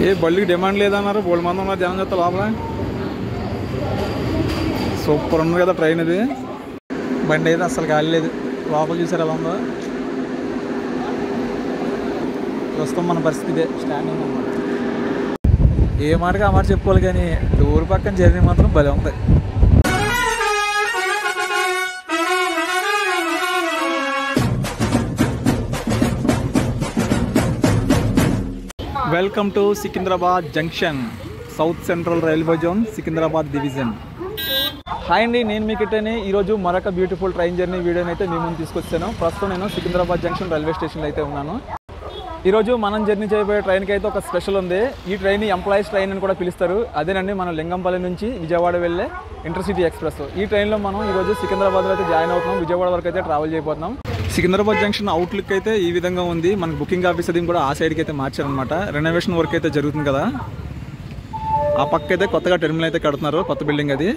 ఏ బళ్ళకి demand లేదన్నారు, బోల్డ్ మంది ఉన్నారు జనం చేస్తా లోపల. సూపర్ ఉంది కదా ట్రైన్ ఇది. బండి అయితే అసలు ఖాళీ లేదు. లోపల చూసారు ఎలా ఉందో. ప్రస్తుతం మన పరిస్థితి ఇదే, స్టాండింగ్ అన్నమాట. ఏ మాటకి ఆ మాట చెప్పుకోవాలి కానీ ఊరు పక్కన జర్నీ మాత్రం భలే ఉంది. Welcome to Secunderabad junction, south central railway zone, Secunderabad division. Hi అండి, నేను మీకు ఇట్టని ఈరోజు మరొక బ్యూటిఫుల్ ట్రైన్ జర్నీ వీడియోని అయితే మీ ముందు తీసుకొచ్చాను. ప్రస్తుతం నేను సికింద్రాబాద్ జంక్షన్ రైల్వే స్టేషన్లో అయితే ఉన్నాను. ఈరోజు మనం జర్నీ చేయబోయే ట్రైన్కి అయితే ఒక స్పెషల్ ఉంది. ఈ ట్రైన్ ఎంప్లాయీస్ ట్రైన్ అని కూడా పిలుస్తారు. అదేనండి మనం లింగంపల్లి నుంచి విజయవాడ వెళ్ళే ఇంటర్సిటీ ఎక్స్ప్రెస్. ఈ ట్రైన్లో మనం ఈరోజు సికింద్రాబాద్లో అయితే జాయిన్ అవుతున్నాం. విజయవాడ వరకు అయితే ట్రావెల్ చేయబోతున్నాం. సికింద్రాబాద్ జంక్షన్ అవుట్లుక్ అయితే ఈ విధంగా ఉంది. మనకు బుకింగ్ ఆఫీస్ అది కూడా ఆ సైడ్కి అయితే మార్చారనమాట. రెనోవేషన్ వర్క్ అయితే జరుగుతుంది కదా. ఆ పక్క అయితే కొత్తగా టెర్మినల్ అయితే కడుతున్నారు, కొత్త బిల్డింగ్ అది.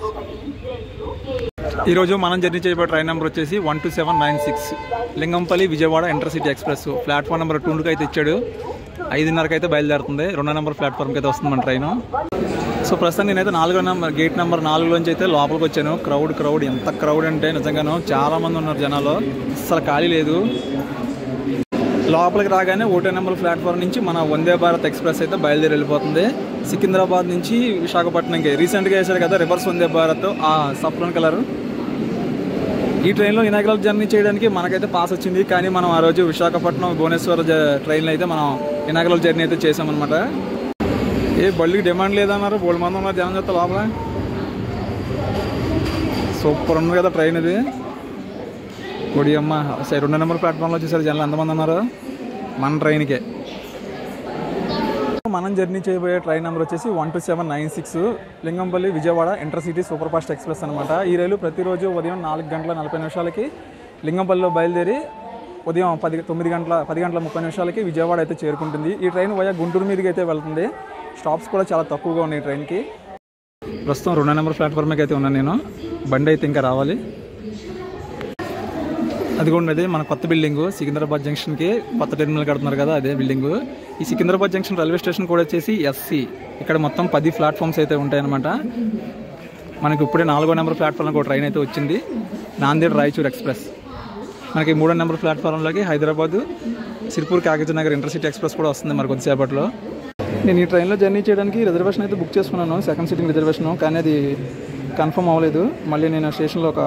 ఈరోజు మనం జర్నీ చేయబోయే ట్రైన్ నెంబర్ వచ్చేసి 12796 Lingampally Vijayawada intercity express. Platform number 2కి అయితే ఇచ్చాడు. 5:30కి అయితే బయలుదేరుతుంది. 2వ నెంబర్ ప్లాట్ఫామ్కి అయితే వస్తుంది మన ట్రైన్. సో ప్రస్తుతం నేనైతే 4వ నెంబర్ గేట్ నెంబర్ 4లోంచి అయితే లోపలికి వచ్చాను. క్రౌడ్ ఎంత క్రౌడ్ అంటే నిజంగాను చాలా మంది ఉన్నారు జనాలు, అస్సలు ఖాళీ లేదు. లోపలికి రాగానే 1వ నెంబర్ ప్లాట్ఫామ్ నుంచి మన వందే భారత్ ఎక్స్ప్రెస్ అయితే బయలుదేరి వెళ్ళిపోతుంది. సికింద్రాబాద్ నుంచి విశాఖపట్నంకి రీసెంట్గా వేశారు కదా రివర్స్ వందే భారత్, ఆ సఫ్రాన్ కలర్. ఈ ట్రైన్లో ఇనాగ్రల్ జర్నీ చేయడానికి మనకైతే పాస్ వచ్చింది. కానీ మనం ఆ రోజు విశాఖపట్నం భువనేశ్వర్ ట్రైన్లో అయితే మనం ఇనాగ్రల్ జర్నీ అయితే చేసామన్నమాట. ఏ బళ్ళకి డిమాండ్ లేదన్నారు, బోల్డ్ మంది ఉన్నారు జనం చేస్తా లోపల. సూపర్ ఉంది కదా ట్రైన్ ఇది. కొడి అమ్మ 2వ నెంబర్ ప్లాట్ఫామ్లో వచ్చేసరి జనాలు ఎంతమంది ఉన్నారు మన ట్రైన్కే. మనం జర్నీ చేయబోయే ట్రైన్ నెంబర్ వచ్చేసి 12796 Lingampally Vijayawada intercity super fast express అనమాట. ఈ రైలు ప్రతిరోజు ఉదయం 4:40 లింగంపల్లిలో బయలుదేరి ఉదయం 10:30 విజయవాడ అయితే చేరుకుంటుంది. ఈ ట్రైన్ వయా గుంటూరు మీదకి అయితే వెళ్తుంది. స్టాప్స్ కూడా చాలా తక్కువగా ఉన్నాయి ట్రైన్కి. ప్రస్తుతం 2వ నెంబర్ ప్లాట్ఫామ్కి అయితే ఉన్నాను నేను. బండి అయితే ఇంకా రావాలి. అదిగోండి మన కొత్త బిల్డింగు. సికింద్రాబాద్ జంక్షన్కి కొత్త టెర్మినల్ కడుతున్నారు కదా, అదే బిల్డింగు. ఈ సికింద్రాబాద్ జంక్షన్ రైల్వే స్టేషన్ కూడా వచ్చేసి ఎస్సీ. ఇక్కడ మొత్తం 10 ప్లాట్ఫామ్స్ అయితే ఉంటాయన్నమాట. మనకి ఇప్పుడే 4వ నెంబర్ ప్లాట్ఫామ్కి ఒక ట్రైన్ అయితే వచ్చింది, నాందేడ్ రాయచూర్ ఎక్స్ప్రెస్. మనకి 3వ నెంబర్ ప్లాట్ఫామ్లోకి హైదరాబాద్ సిర్పూర్ కాగజ్నగర్ ఇంటర్సిటీ ఎక్స్ప్రెస్ కూడా వస్తుంది మరి కొద్దిసేపట్లో. నేను ఈ ట్రైన్లో జర్నీ చేయడానికి రిజర్వేషన్ అయితే బుక్ చేసుకున్నాను, సెకండ్ సిట్టింగ్ రిజర్వేషన్. కానీ అది కన్ఫర్మ్ అవ్వలేదు. మళ్ళీ నేను స్టేషన్లో ఒక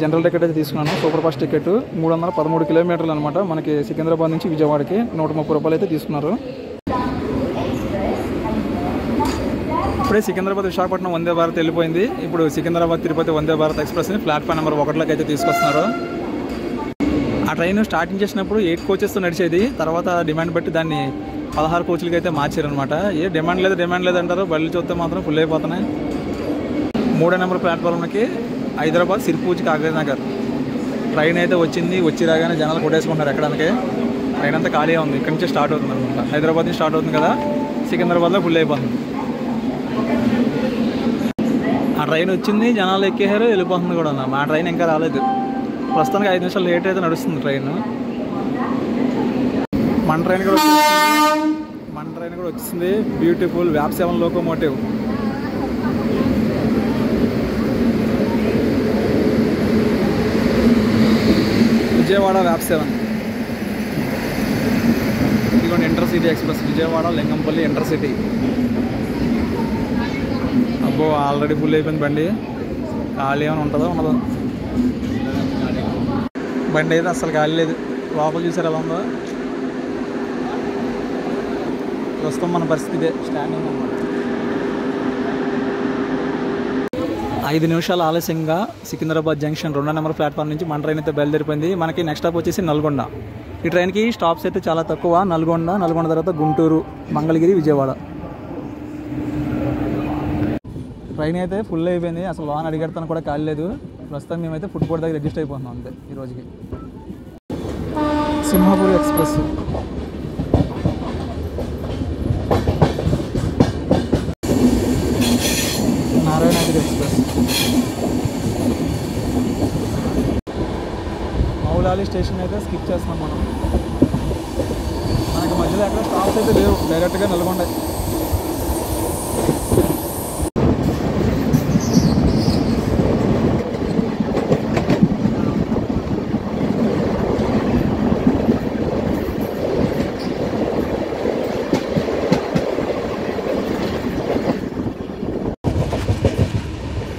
జనరల్ టికెట్ అయితే తీసుకున్నాను, సూపర్ ఫాస్ట్ టికెట్. 313 కిలోమీటర్లు అనమాట మనకి సికింద్రాబాద్ నుంచి విజయవాడకి. 130 రూపాయలు అయితే తీసుకున్నారు. ఇప్పుడే సికింద్రాబాద్ విశాఖపట్నం వందే భారత్ వెళ్ళిపోయింది. ఇప్పుడు సికింద్రాబాద్ తిరుపతి వందే భారత్ ఎక్స్ప్రెస్ని ప్లాట్ఫామ్ నెంబర్ 1లోకి అయితే తీసుకొస్తున్నారు. ఆ ట్రైన్ స్టార్టింగ్ చేసినప్పుడు 8 కోచెస్తో నడిచేది. తర్వాత డిమాండ్ బట్టి దాన్ని 16 కోచ్లకి అయితే మార్చారనమాట. ఏ డిమాండ్ లేదు అంటారు, బళ్ళు చూస్తే మాత్రం ఫుల్ అయిపోతున్నాయి. 3వ నెంబర్ ప్లాట్ఫామ్కి హైదరాబాద్ సిర్పూర్ కాగజ్నగర్ ట్రైన్ అయితే వచ్చింది. వచ్చి రాగానే జనాలు కొట్టేసుకుంటున్నారు ఎక్కడానికి. ట్రైన్ అంతా ఖాళీగా ఉంది. ఇక్కడి నుంచి స్టార్ట్ అవుతుంది అనమాట. హైదరాబాద్ నుంచి స్టార్ట్ అవుతుంది కదా, సికింద్రాబాద్లో ఫుల్ అయిపోతుంది. ఆ ట్రైన్ వచ్చింది, జనాలు ఎక్కేసారు, వెళ్ళిపోతుంది కూడా. మా ట్రైన్ ఇంకా రాలేదు. ప్రస్తుతానికి 5 నిమిషాలు లేట్ అయితే నడుస్తుంది ట్రైన్. మన ట్రైన్ కూడా వచ్చింది. బ్యూటిఫుల్ వ్యాప్ 7 లోకోమోటివ్. విజయవాడ వ్యాప్ 7. ఇదిగోండి intercity express, Vijayawada Lingampalli intercity. అబ్బో ఆల్రెడీ ఫుల్ అయిపోయింది బండి. ఖాళీ ఏమైనా ఉంటుందో ఉండదో. బండి అయితే అస్సలు ఖాళీ లేదు. లోపల చూసారు ఎలా ఉందో. ప్రస్తుతం మన పరిస్థితి ఇదే, స్టాండింగ్ అన్నమాట. 5 నిమిషాలు ఆలస్యంగా సికింద్రాబాద్ జంక్షన్ 2వ నెంబర్ ప్లాట్ఫామ్ నుంచి మన ట్రైన్ అయితే బయలుదేరిపోయింది. మనకి నెక్స్ట్ స్టాప్ వచ్చేసి నల్గొండ. ఈ ట్రైన్కి స్టాప్స్ అయితే చాలా తక్కువ. నల్గొండ తర్వాత గుంటూరు, మంగళగిరి, విజయవాడ. ట్రైన్ అయితే ఫుల్ అయిపోయింది. అసలు లోన్ అడిగడతాను కూడా ఖాళీ లేదు. ప్రస్తుతం మేమైతే ఫుడ్ కోర్ట్ దగ్గర అడ్జస్ట్ అయిపోతున్నాం అంతే ఈ రోజుకి. Simhapur express. Narayanagiri express. Moula Ali station అయితే స్కిప్ చేస్తున్నాం మనం. మనకి మధ్యలో ఎక్కడ స్టాప్స్ అయితే లేవు, డైరెక్ట్గా నల్గొండ.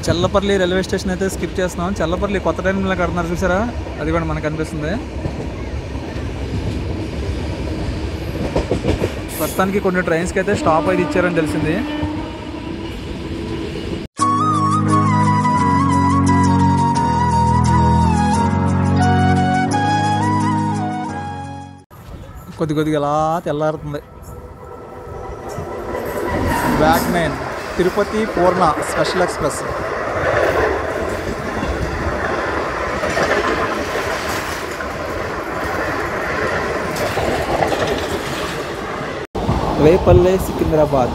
చల్లపల్లి రైల్వే స్టేషన్ అయితే స్కిప్ చేస్తున్నాం. చల్లపల్లి కొత్త టైంలో కడుతున్నారు చూసారా, అది కూడా మనకు అనిపిస్తుంది. ప్రస్తుతానికి కొన్ని ట్రైన్స్కి అయితే స్టాప్ అయితే ఇచ్చారని తెలిసింది. కొద్దిగా ఎలా తెల్లారుతుంది. Back main Tirupati Purna special express. Repalle Secunderabad.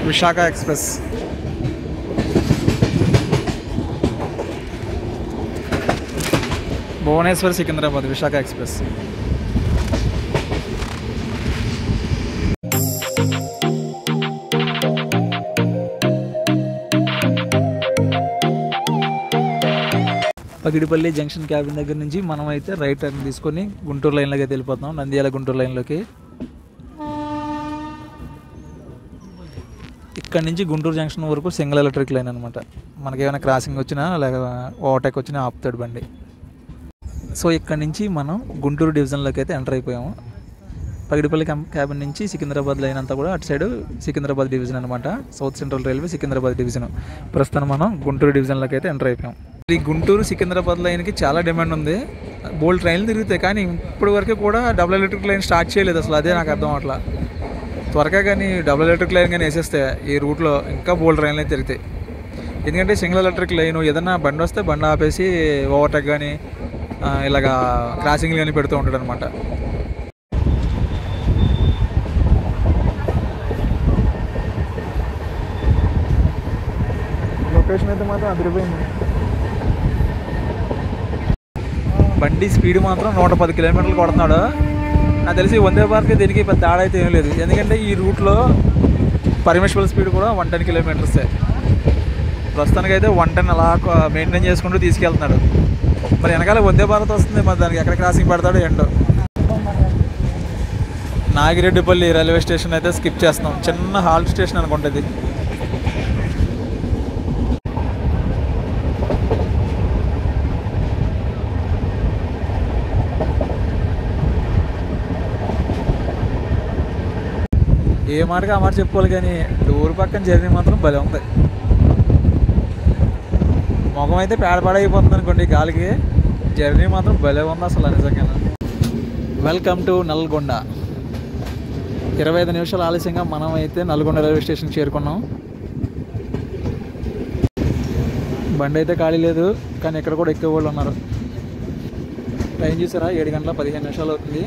Visakha express. Bhubaneswar Secunderabad Visakha express. Pagidipalli junction cabin దగ్గర నుంచి మనం అయితే రైట్ టర్న్ తీసుకొని గుంటూరు లైన్లోకి అయితే వెళ్ళిపోతున్నాం. నంద్యాల గుంటూరు లైన్లోకి. ఇక్కడ నుంచి గుంటూరు జంక్షన్ వరకు సింగిల్ ఎలక్ట్రిక్ లైన్ అనమాట. మనకేమైనా క్రాసింగ్ వచ్చినా లేక ఓవర్టేక్ వచ్చినా ఆపుతాడు బండి. సో ఇక్కడ నుంచి మనం గుంటూరు డివిజన్లోకి అయితే ఎంటర్ అయిపోయాము. పగిడిపల్లి క్యాబిన్ నుంచి సికింద్రాబాద్ లైన్ అంతా కూడా అటు సైడ్ సికింద్రాబాద్ డివిజన్ అనమాట. South central railway Secunderabad division. ప్రస్తుతం మనం గుంటూరు డివిజన్లోకి అయితే ఎంటర్ అయిపోయాం. ఈ గుంటూరు సికింద్రాబాద్ లైన్కి చాలా డిమాండ్ ఉంది. బోల్డ్ ట్రైన్లు తిరుగుతాయి, కానీ ఇప్పటి వరకు కూడా డబుల్ ఎలక్ట్రిక్ లైన్ స్టార్ట్ చేయలేదు అసలు. అదే నాకు అర్థం అవట్లా. త్వరగా కానీ డబుల్ ఎలక్ట్రిక్ లైన్ కానీ వేసేస్తే ఈ రూట్లో ఇంకా బోల్డ్ ట్రైన్లు అయితే తిరుగుతాయి. ఎందుకంటే సింగిల్ ఎలక్ట్రిక్ లైన్ ఏదన్నా బండి వస్తే బండి ఆపేసి ఓవర్టేక్ కానీ ఇలాగా క్రాసింగ్లు కానీ పెడుతూ ఉంటాడు అనమాట. లొకేషన్ అయితే మాత్రం అదిరిపోయింది. బండి స్పీడ్ మాత్రం 110 కిలోమీటర్లు కొడుతున్నాడు. నాకు తెలిసి వందే భారత్కి దీనికి పెద్ద తేడా అయితే ఏం లేదు. ఎందుకంటే ఈ రూట్లో పర్మిషబుల్ స్పీడ్ కూడా 110 కిలోమీటర్సే. ప్రస్తుతానికైతే 110 అలా మెయింటైన్ చేసుకుంటూ తీసుకెళ్తున్నాడు. మరి వెనకాల వందే భారత్ వస్తుంది, మరి దానికి ఎక్కడ క్రాసింగ్ పడతాడో ఏంటో. నాగిరెడ్డిపల్లి రైల్వే స్టేషన్ అయితే స్కిప్ చేస్తున్నాం. చిన్న హాల్ట్ స్టేషన్ అనుకుంటుంది. ఏ మాటగా ఆ మాట చెప్పుకోవాలి, కానీ డోర్ పక్కన జర్నీ మాత్రం భలే ఉంది. ముఖం అయితే పేడపాడైపోతుంది అనుకోండి గాలికి. జర్నీ మాత్రం భలే ఉంది అసలు నిజంగా. Welcome to Nalgonda. 25 నిమిషాలు ఆలస్యంగా మనం అయితే నల్గొండ రైల్వే స్టేషన్కి చేరుకున్నాం. బండి అయితే ఖాళీ లేదు, కానీ ఇక్కడ కూడా ఎక్కువ వాళ్ళు ఉన్నారు. టైం చూసారా, 7 గంటల 15 నిమిషాలు అవుతుంది.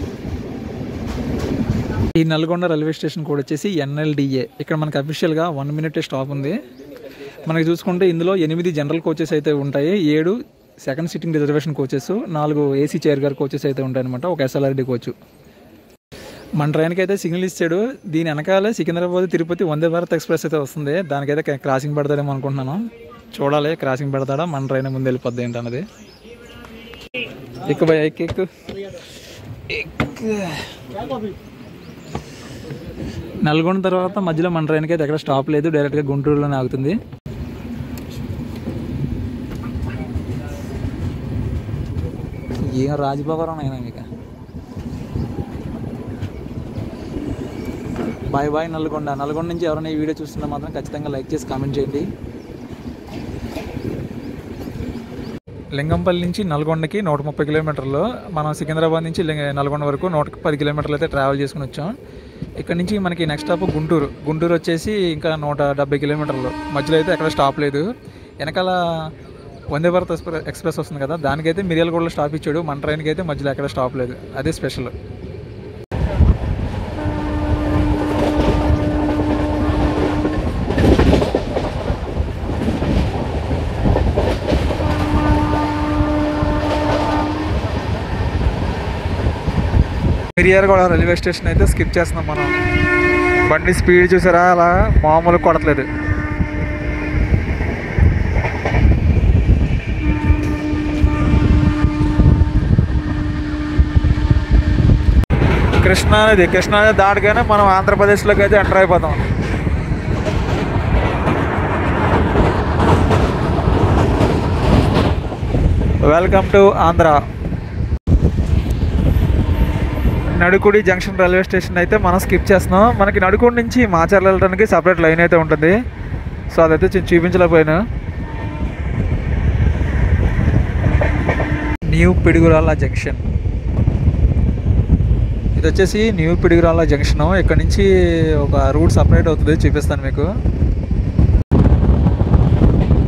ఈ నల్గొండ రైల్వే స్టేషన్ కూడా వచ్చేసి NLDA. ఇక్కడ మనకు అఫీషియల్గా 1 మినిట్ స్టాప్ ఉంది. మనకి చూసుకుంటే ఇందులో 8 జనరల్ కోచెస్ అయితే ఉంటాయి, 7 second sitting reservation coaches, 4 AC chair గారి కోచెస్ అయితే ఉంటాయి అనమాట. ఒక SLRD కోచ్. మన ట్రైన్కి అయితే సిగ్నల్ ఇచ్చాడు. దీని వెనకాలే సికింద్రాబాద్ తిరుపతి వందే భారత్ ఎక్స్ప్రెస్ అయితే వస్తుంది. దానికైతే క్రాసింగ్ పెడతాడేమో అనుకుంటున్నాను. చూడాలి క్రాసింగ్ పెడతాడా, మన ట్రైన్ ముందు వెళ్ళిపోద్ది ఏంటన్నది. ఎక్కువ ఎక్కు. నల్గొండ తర్వాత మధ్యలో మన ట్రైన్కి అయితే ఎక్కడ స్టాప్ లేదు, డైరెక్ట్గా గుంటూరులోనే ఆగుతుంది. ఏం రాజభవరం అయినా ఇక. Bye bye Nalgonda. నల్గొండ నుంచి ఎవరైనా ఈ వీడియో చూస్తున్నా మాత్రం ఖచ్చితంగా లైక్ చేసి కామెంట్ చేయండి. లింగంపల్లి నుంచి నల్గొండకి 130 కిలోమీటర్లు. మనం సికింద్రాబాద్ నుంచి నల్గొండ వరకు 110 కిలోమీటర్లు అయితే ట్రావెల్ చేసుకుని వచ్చాం. ఇక్కడ నుంచి మనకి నెక్స్ట్ స్టాప్ గుంటూరు. గుంటూరు వచ్చేసి ఇంకా 170 కిలోమీటర్లు. మధ్యలో అయితే ఎక్కడ స్టాప్ లేదు. వెనకాల వందే భారత్ ఎక్స్ప్రెస్ వస్తుంది కదా, దానికైతే మిర్యాలగూడలో స్టాప్ ఇచ్చాడు. మన ట్రైన్కి అయితే మధ్యలో ఎక్కడ స్టాప్ లేదు. అదే స్పెషల్. మిర్యాలగూడ రైల్వే స్టేషన్ అయితే స్కిప్ చేస్తున్నాం మనం. బండి స్పీడ్ చూసారా, అలా మామూలు కొడతలేదు. కృష్ణానది దాటగానే మనం ఆంధ్రప్రదేశ్లోకి అయితే ఎంటర్ అయిపోతాం. Welcome to Andhra. నడుకుడి junction railway station అయితే మనం స్కిప్ చేస్తున్నాం. మనకి నడుకుడి నుంచి మాచర్ల వెళ్ళడానికి సపరేట్ లైన్ అయితే ఉంటుంది. సో అదైతే చూపించలేకపోయినా. న్యూ పిడుగురాళ్ళ జంక్షన్, ఇది వచ్చేసి న్యూ పిడుగురాళ్ళ జంక్షన్. ఇక్కడ నుంచి ఒక రూట్ సపరేట్ అవుతుంది, చూపిస్తాను మీకు.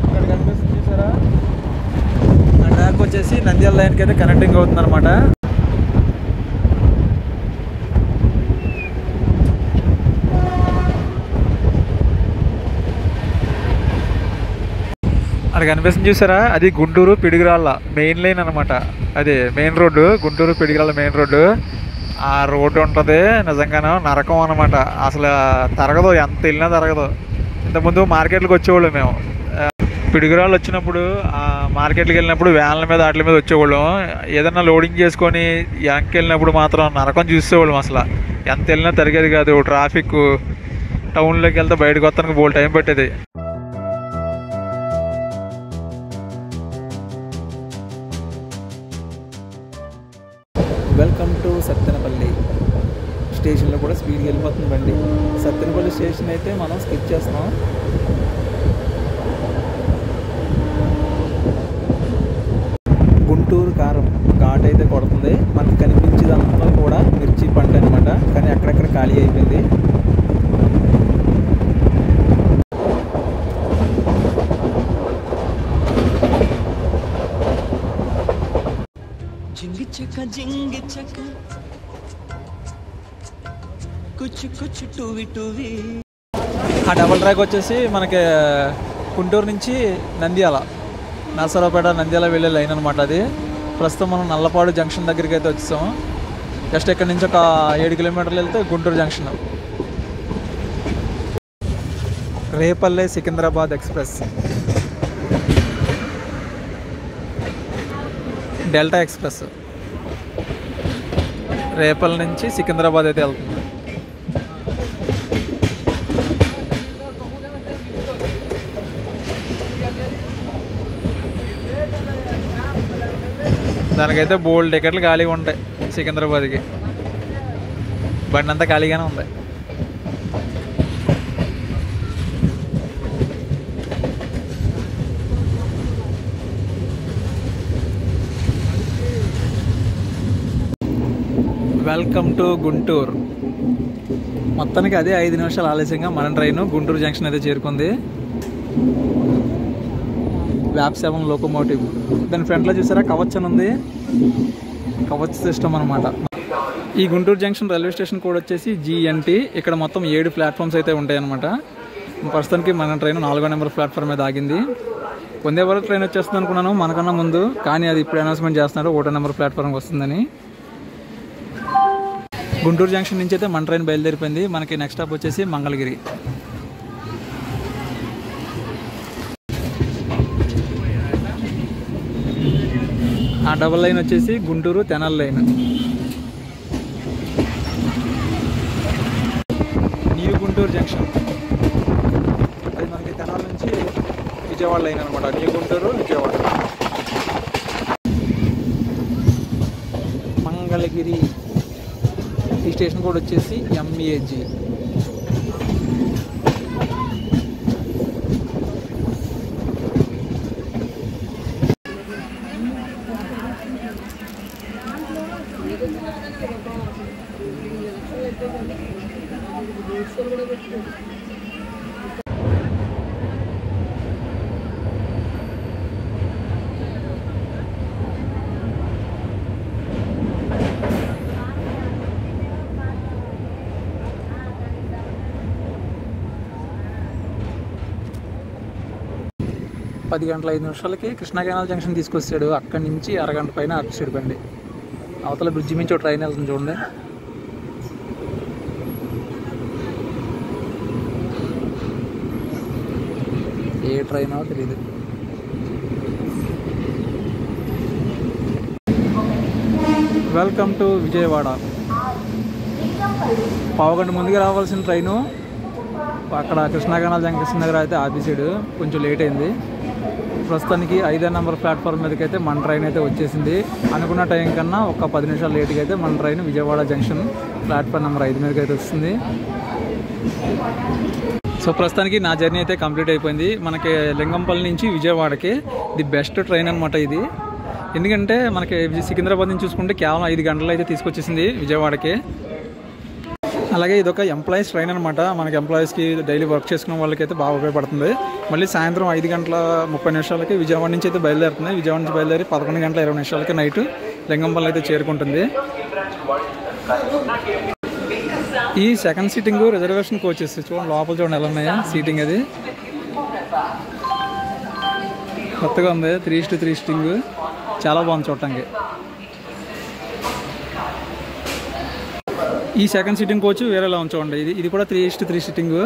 ఇక్కడ కనిపిస్తుంది చూసారా, ఆ ట్రాక్ వచ్చేసి నంద్యాల లైన్కి అయితే కనెక్టింగ్ అవుతుంది అనమాట. అక్కడ కనిపిస్తుంది చూసారా, అది గుంటూరు పిడుగురాళ్ళ మెయిన్ లైన్ అనమాట. అదే main road, Guntur Piduguralla main road. ఆ రోడ్డు ఉంటుంది నిజంగానే నరకం అనమాట. అసలు తరగదు, ఎంత వెళ్ళినా తరగదు. ఇంతకుముందు మార్కెట్లకు వచ్చేవాళ్ళం మేము. పిడుగురాళ్ళు వచ్చినప్పుడు ఆ మార్కెట్కి వెళ్ళినప్పుడు వ్యాన్ల మీద వాటి మీద వచ్చేవాళ్ళం. ఏదన్నా లోడింగ్ చేసుకొని వెనక్కి వెళ్ళినప్పుడు మాత్రం నరకం చూసేవాళ్ళం. అసలు ఎంత వెళ్ళినా తిరిగేది కాదు. ట్రాఫిక్ టౌన్లోకి వెళ్తే బయటకు వస్తానికి బోల్ టైం పట్టేది. Welcome to Sattenapalli. స్టేషన్లో కూడా స్పీడ్కి వెళ్ళిపోతుంది బండి. సత్తెనపల్లి స్టేషన్ అయితే మనం స్కిప్ చేస్తున్నాం. గుంటూరు కారం ఘాట్ అయితే కొడుతుంది. మనకి కనిపించేదంతా కూడా మిర్చి పంట అనమాట. కానీ అక్కడక్కడ ఖాళీ అయిపోయింది. ఆ డబల్ ట్రాక్ వచ్చేసి మనకి గుంటూరు నుంచి నంద్యాల, నరసరావుపేట నంద్యాల వెళ్ళే లైన్ అనమాట. అది ప్రస్తుతం మనం నల్లపాడు జంక్షన్ దగ్గరికి అయితే వచ్చేసాం. జస్ట్ ఇక్కడ నుంచి ఒక 7 కిలోమీటర్లు వెళ్తే Guntur junction. Repalle Secunderabad express, Delta express Repalle నుంచి సికింద్రాబాద్ అయితే వెళ్తుంది. దానికైతే బోల్డ్ టికెట్లు ఖాళీగా ఉంటాయి. సికింద్రాబాద్కి బండి అంతా ఖాళీగానే ఉంది. Welcome to Guntur. మొత్తానికి అదే 5 నిమిషాలు ఆలస్యంగా మన ట్రైన్ గుంటూరు జంక్షన్ అయితే చేరుకుంది. వ్యాప్ 7 లోకోమోటివ్. దాని ఫ్రంట్లో చూసారా కవచ్ అని ఉంది, కవచ్ సిస్టమ్ అనమాట. ఈ Guntur junction railway station code వచ్చేసి GNT. ఇక్కడ మొత్తం 7 ప్లాట్ఫామ్స్ అయితే ఉంటాయి అనమాట. ప్రస్తుతానికి మన ట్రైన్ 4వ నెంబర్ ప్లాట్ఫామ్ మీద ఆగింది. వందే భారత్ ట్రైన్ వచ్చేస్తుంది అనుకున్నాను మనకన్నా ముందు, కానీ అది ఇప్పుడు అనౌన్స్మెంట్ చేస్తున్నారు 1వ నెంబర్ ప్లాట్ఫామ్కి వస్తుందని. గుంటూరు జంక్షన్ నుంచి అయితే మన ట్రైన్ బయలుదేరిపోయింది. మనకి నెక్స్ట్ స్టాప్ వచ్చేసి మంగళగిరి. ఆ డబల్ లైన్ వచ్చేసి Guntur Tenali line. New Guntur junction అది మనకి తెనాలి నుంచి విజయవాడ లైన్ అనమాట. న్యూ గుంటూరు విజయవాడ. మంగళగిరి ఈ స్టేషన్ కోడ్ వచ్చేసి MAG. పది గంటల 5 నిమిషాలకి కృష్ణా కెనాల్ జంక్షన్ తీసుకొచ్చాడు. అక్కడి నుంచి అరగంట పైన అటు సైడ్ బండి అవతల బ్రిడ్జి నుంచి ఒక ట్రైన్ వెళ్తుంది చూడండి. ఏ ట్రైనో తెలియదు. Welcome to Vijayawada. పావుగంట ముందుగా రావాల్సిన ట్రైను అక్కడ కృష్ణాగనాల జంక్షన్ దగ్గర అయితే ఆపేసాడు, కొంచెం లేట్ అయింది. ప్రస్తుతానికి 5వ నెంబర్ ప్లాట్ఫామ్ మీదకి అయితే మన ట్రైన్ అయితే వచ్చేసింది. అనుకున్న టైం కన్నా ఒక 10 నిమిషాలు లేట్గా అయితే మన train Vijayawada junction platform number 5 మీదకి అయితే వస్తుంది. సో ప్రస్తుతానికి నా జర్నీ అయితే కంప్లీట్ అయిపోయింది. మనకి లింగంపల్లి నుంచి విజయవాడకి ది బెస్ట్ ట్రైన్ అనమాట ఇది. ఎందుకంటే మనకి సికింద్రాబాద్ నుంచి చూసుకుంటే కేవలం 5 గంటలు అయితే తీసుకొచ్చేసింది విజయవాడకి. అలాగే ఇది ఒక ఎంప్లాయీస్ ట్రైన్ అనమాట. మనకి ఎంప్లాయీస్కి డైలీ వర్క్ చేసుకునే వాళ్ళకి అయితే బాగా ఉపయోగపడుతుంది. మళ్ళీ సాయంత్రం 5:30 విజయవాడ నుంచి అయితే బయలుదేరుతుంది. విజయవాడ నుంచి బయలుదేరి 11:20 నైట్ లింగంపల్లి అయితే చేరుకుంటుంది. ఈ సెకండ్ సీటింగ్ రిజర్వేషన్ కోచెస్ చూడండి, లోపల చూడండి ఎలా ఉన్నాయా సీటింగ్. అది కొత్తగా ఉంది, 3:3 సీటింగ్, చాలా బాగుంది చూడటానికి. ఈ సెకండ్ సీటింగ్ కోచ్ వేరేలా ఉంచండి. ఇది కూడా 3:3 సీటింగ్.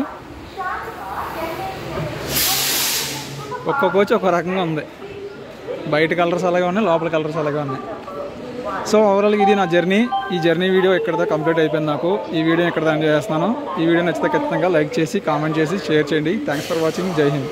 ఒక్క కోచ్ ఒక రకంగా ఉంది. బయట కలర్స్ అలాగే ఉన్నాయి, లోపల కలర్స్ అలాగే ఉన్నాయి. సో ఓవరాల్గా ఇది నా జర్నీ. ఈ జర్నీ వీడియో ఇక్కడతో కంప్లీట్ అయిపోయింది. నాకు ఈ వీడియో ఇక్కడ ఎంజాయ్ చేస్తున్నాను. ఈ వీడియో నచ్చితే ఖచ్చితంగా లైక్ చేసి, కామెంట్ చేసి, షేర్ చేయండి. Thanks for watching. జై హింద్.